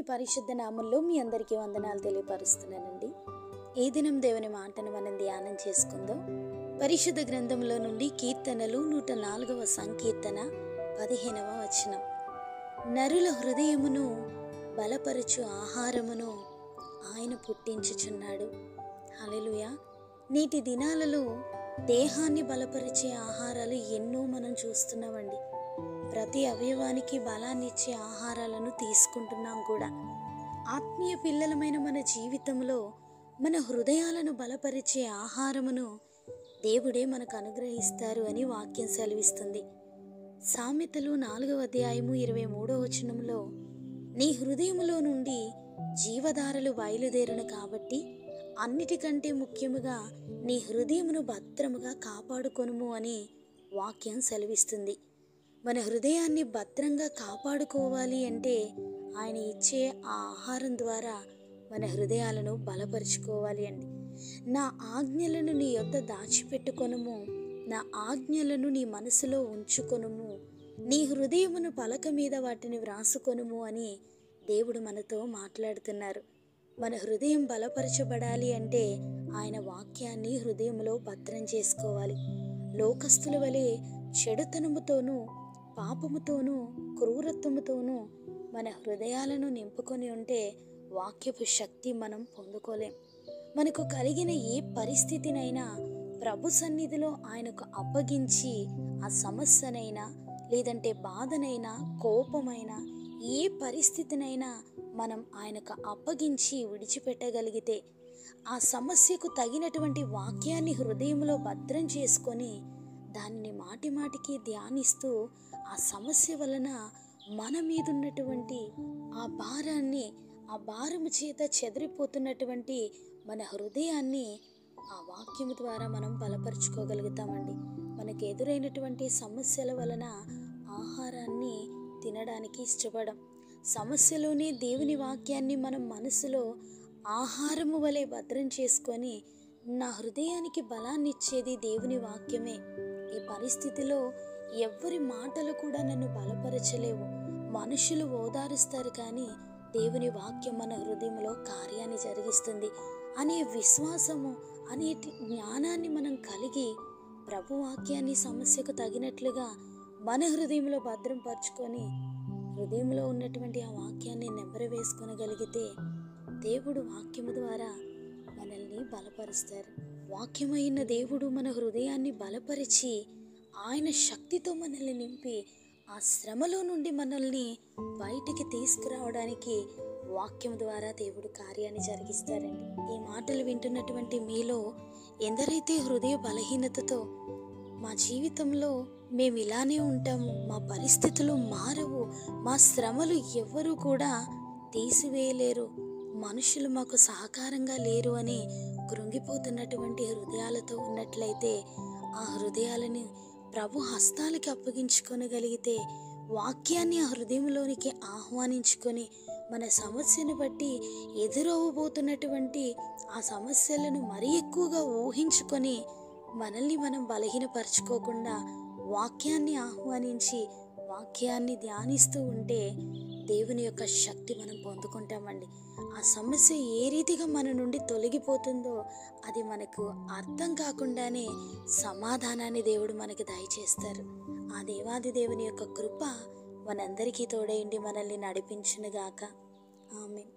దేవుని పరిశుద్ధ నామంలో మీ అందరికీ వందనాలు తెలియపరుస్తున్నానండి. ఈ దినం దేవుని మాటను మనం ధ్యానం చేసుకుందాం. పరిశుద్ధ గ్రంథంలో నుండి కీర్తనలు 104వ సంకీర్తన 15వ వచనం. నరుల హృదయమును బలపరచు ఆహారమును ఆయన పుట్టించుచున్నాడు. హల్లెలూయా. నేటి దినాలలో దేహాన్ని బలపరిచే ఆహారాలు ఎన్నో మనం చూస్తున్నామండి. ప్రతి అవయవానికి బలాన్ని ఇచ్చే ఆహారాలను తీసుకుంటున్నాం కూడా. ఆత్మీయ పిల్లలమైన మన జీవితంలో మన హృదయాలను బలపరిచే ఆహారమును దేవుడే మనకు అనుగ్రహిస్తారు అని వాక్యం సెలవిస్తుంది. సామెతలు 4వ అధ్యాయము 23వ వచనంలో, నీ హృదయములో నుండి జీవధారలు బయలుదేరును కాబట్టి అన్నిటికంటే ముఖ్యముగా నీ హృదయమును భద్రముగా కాపాడుకొనుము అని వాక్యం సెలవిస్తుంది. మన హృదయాన్ని భద్రంగా కాపాడుకోవాలి అంటే ఆయన ఇచ్చే ఆ ఆహారం ద్వారా మన హృదయాలను బలపరుచుకోవాలి అండి. నా ఆజ్ఞలను నీ యొద్ద దాచిపెట్టుకొనుము, నా ఆజ్ఞలను నీ మనసులో ఉంచుకొనుము, నీ హృదయమును పలక మీద వాటిని వ్రాసుకొనుము అని దేవుడు మనతో మాట్లాడుతున్నారు. మన హృదయం బలపరచబడాలి అంటే ఆయన వాక్యాన్ని హృదయంలో భద్రం చేసుకోవాలి. లోకస్తుల వలె చెడుతనముతోనూ పాపముతోనూ క్రూరత్వముతోనూ మన హృదయాలను నింపుకొని ఉంటే వాక్యపు శక్తి మనం పొందుకోలేం. మనకు కలిగిన ఏ పరిస్థితినైనా ప్రభు సన్నిధిలో ఆయనకు అప్పగించి ఆ సమస్యనైనా లేదంటే బాధనైనా కోపమైనా ఏ పరిస్థితినైనా మనం ఆయనకు అప్పగించి విడిచిపెట్టగలిగితే ఆ సమస్యకు తగినటువంటి వాక్యాన్ని హృదయంలో భద్రం చేసుకొని దానిని మాటి మాటికి ధ్యానిస్తూ ఆ సమస్య వలన మన మీద ఉన్నటువంటి ఆ భారాన్ని, ఆ భారము చేత చెదిరిపోతున్నటువంటి మన హృదయాన్ని ఆ వాక్యము ద్వారా మనం బలపరుచుకోగలుగుతామండి. మనకు ఎదురైనటువంటి సమస్యల వలన ఆహారాన్ని తినడానికి ఇష్టపడం. సమస్యలోనే దేవుని వాక్యాన్ని మనం మనసులో ఆహారము వలె భద్రం చేసుకొని నా హృదయానికి బలాన్ని ఇచ్చేది దేవుని వాక్యమే. ఈ పరిస్థితిలో ఎవ్వరి మాటలు కూడా నన్ను బలపరచలేవు. మనుషులు ఓదారుస్తారు కానీ దేవుని వాక్యం మన హృదయంలో కార్యాన్ని జరిగిస్తుంది అనే విశ్వాసము, అనే జ్ఞానాన్ని మనం కలిగి ప్రభు వాక్యాన్ని సమస్యకు తగినట్లుగా మన హృదయంలో భద్రంపరుచుకొని హృదయంలో ఉన్నటువంటి ఆ వాక్యాన్ని నెంబరవేసుకొనగలిగితే దేవుడు వాక్యము ద్వారా మనల్ని బలపరుస్తారు. వాక్యమైన దేవుడు మన హృదయాన్ని బలపరిచి ఆయన శక్తితో మనల్ని నింపి ఆ శ్రమలో నుండి మనల్ని బయటికి తీసుకురావడానికి వాక్యం ద్వారా దేవుడు కార్యాన్ని జరిగిస్తారండి. ఈ మాటలు వింటున్నటువంటి మీలో ఎందరైతే హృదయ బలహీనతతో మా జీవితంలో మేము ఇలానే ఉంటాము, మా పరిస్థితులు మారవు, మా శ్రమలు ఎవ్వరూ కూడా తీసివేయలేరు, మనుషులు మాకు సహకారంగా లేరు అని కృంగిపోతున్నటువంటి హృదయాలతో ఉన్నట్లయితే ఆ హృదయాలను ప్రభు హస్తాలకి అప్పగించుకొనగలిగితే వాక్యాన్ని ఆ హృదయంలోనికి ఆహ్వానించుకొని మన సమస్యను బట్టి ఎదురవ్వబోతున్నటువంటి ఆ సమస్యలను మరీ ఎక్కువగా ఊహించుకొని మనల్ని మనం బలహీనపరచుకోకుండా వాక్యాన్ని ఆహ్వానించి వాక్యాన్ని ధ్యానిస్తూ ఉంటే దేవుని యొక్క శక్తి మనం పొందుకుంటామండి. ఆ సమస్య ఏ రీతిగా మన నుండి తొలగిపోతుందో అది మనకు అర్థం కాకుండానే సమాధానాన్ని దేవుడు మనకి దయచేస్తారు. ఆ దేవాది దేవుని యొక్క కృప మనందరికీ తోడైండి మనల్ని నడిపించునుగాక. ఆమేన్.